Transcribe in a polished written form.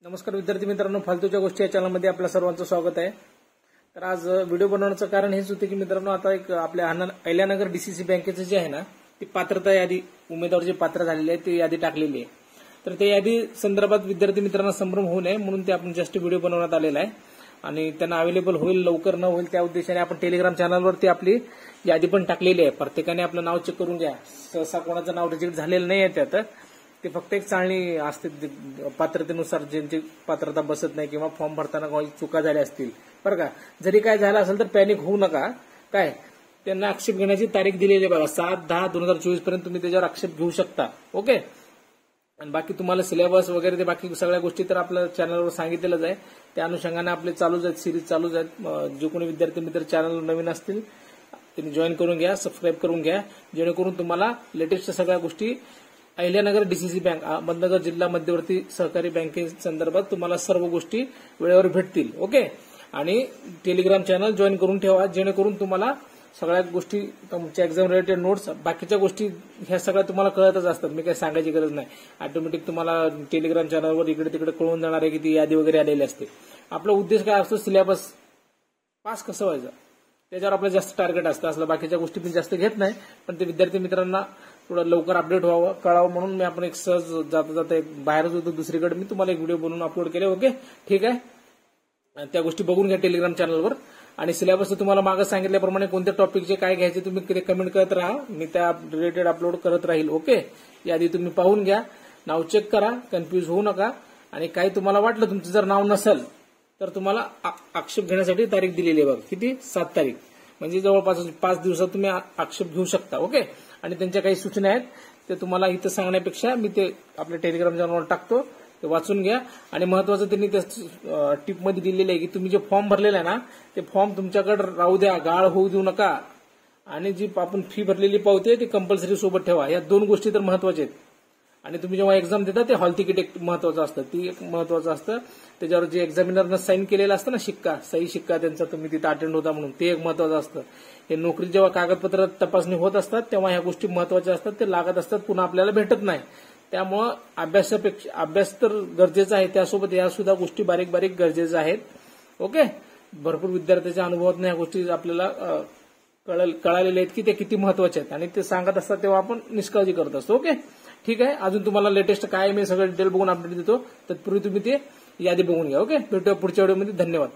नमस्कार विद्यार्थी मित्रांनो, फालतूच्या गोष्टी या चॅनलमध्ये आपल्या सर्वांचं स्वागत आहे। तर आज व्हिडिओ बनवण्याचं कारण हेच होते की मित्रांनो, आता एक आपल्या अहिल्यानगर डीसीसी बँकेचं जे आहे ना, ती पात्रता यादी उमेदवार जे पात्र झालेले आहेत ती यादी टाकलेली आहे। तर त्या यादी संदर्भात विद्यार्थी मित्रांना संभ्रम होऊ नये म्हणून ते आपण जस्ट व्हिडिओ बनवण्यात आलेला आहे आणि त्यांना अवेलेबल होईल लवकर न होईल त्या उद्देशाने आपण टेलिग्राम चॅनलवरती आपली यादी पण टाकलेली आहे। प्रत्येकाने आपलं नाव चेक करून घ्या, सहसा कोणाचं नाव रिजेक्ट झालेलं नाही आहे त्यात, ते फक्त एक चाळणी असते पात्रतेनुसार ज्यांची पात्रता बसत नाही किंवा फॉर्म भरताना काही चुका झाल्या असतील बरं का। जरी काय झालं असेल तर पॅनिक होऊ नका, काय त्यांना आक्षेप घेण्याची तारीख दिलेली आहे बघा, 7/10/2024 पर्यंत तुम्ही त्याच्यावर आक्षेप घेऊ शकता। ओके, आणि बाकी तुम्हाला सिलेबस वगैरे ते बाकी सगळ्या गोष्टी तर आपल्या चॅनलवर सांगितलेलंच आहे, त्या अनुषंगाने आपले चालूच आहेत, सिरीज चालूच आहेत। जे कोणी विद्यार्थी मित्र चॅनलवर नवीन असतील त्यांनी जॉईन करून घ्या, सबस्क्राईब करून घ्या, जेणेकरून तुम्हाला लेटेस्ट सगळ्या गोष्टी अहिल्यानगर डीसीसी बँक अहमदनगर जिल्हा मध्यवर्ती सहकारी बँकेसंदर्भात तुम्हाला सर्व गोष्टी वेळेवर भेटतील। ओके, आणि टेलिग्राम चॅनल जॉईन करून ठेवा, जेणेकरून तुम्हाला सगळ्या गोष्टी तुमच्या एक्झाम रिलेटेड नोट्स बाकीच्या गोष्टी ह्या सगळ्या तुम्हाला कळतच असतात, मी काही सांगायची गरज नाही। ऑटोमॅटिक तुम्हाला टेलिग्राम चॅनलवर इकडे तिकडे कळून जाणार आहे की ती यादी वगैरे आलेली असते। आपला उद्देश काय असतो, सिलेबस पास कसं व्हायचं त्याच्यावर आपलं जास्त टार्गेट असतं, असलं बाकीच्या गोष्टी मी जास्त घेत नाही, पण ते विद्यार्थी मित्रांना थोडं लवकर अपडेट व्हावं, कळावं म्हणून मी आपण एक सहज जाता जाता एक बाहेरच होतो दुसरीकडे, मी तुम्हाला एक व्हिडिओ बनवून अपलोड केले। ओके, ठीक आहे, त्या गोष्टी बघून घ्या टेलिग्राम चॅनलवर। आणि सिलेबस तुम्हाला मागे सांगितल्याप्रमाणे कोणत्या टॉपिकचे काय घ्यायचे तुम्ही कमेंट करत राहा, मी त्या रिलेटेड अपलोड करत राहील। ओके, यादी तुम्ही पाहून घ्या, नाव चेक करा, कन्फ्यूज होऊ नका, आणि काही तुम्हाला वाटलं तुमचं जर नाव नसेल तर तुम्हाला आक्षेप घेण्यासाठी तारीख दिलेली आहे बघा, किती 7 तारीख, म्हणजे जवळपास 5 दिवसात तुम्ही आक्षेप घेऊ शकता। ओके, आणि त्यांच्या काही सूचना आहेत ते तुम्हाला इथं सांगण्यापेक्षा मी ते आपल्या टेलिग्राम चॅनलवर टाकतो, ते वाचून घ्या। आणि महत्वाचं त्यांनी त्या टिपमध्ये दिलेलं आहे की तुम्ही जे फॉर्म भरलेला आहे ना, ते फॉर्म तुमच्याकडे राहू द्या, गाळ होऊ देऊ नका, आणि जी आपण फी भरलेली पावती आहे ती कंपल्सरी सोबत ठेवा। या 2 गोष्टी तर महत्वाच्या आहेत। आणि तुम्ही जेव्हा एक्झाम देता ते हॉल तिकीट एक महत्वाचं असतं, ती एक महत्वाचं असतं, त्याच्यावर जे एक्झामिनरनं साईन केलेलं असतं ना, सही शिक्का त्यांचा, तुम्ही तिथे अटेंड होता म्हणून, ते एक महत्वाचं असतं। हे नोकरी जेव्हा कागदपत्र तपासणी होत असतात तेव्हा ह्या गोष्टी महत्वाच्या असतात, ते लागत असतात, पुन्हा आपल्याला भेटत नाही। त्यामुळं अभ्यास तर गरजेचा आहे, त्यासोबत या सुद्धा गोष्टी बारीक बारीक गरजेच्या आहेत। ओके, भरपूर विद्यार्थ्यांच्या अनुभवातून या गोष्टी आपल्याला कळालेल्या आहेत की ते किती महत्वाच्या आहेत, आणि ते सांगत असतात तेव्हा आपण निष्काळजी करत असतो। ओके, ठीक आहे, अजून तुम्हाला लेटेस्ट काय मी सगळं डिटेल बघून अपडेट देतो, तत्पूर्वी तुम्ही ते यादी बघून घ्या। ओके, भेटूया पुढच्या व्हिडिओमध्ये, धन्यवाद।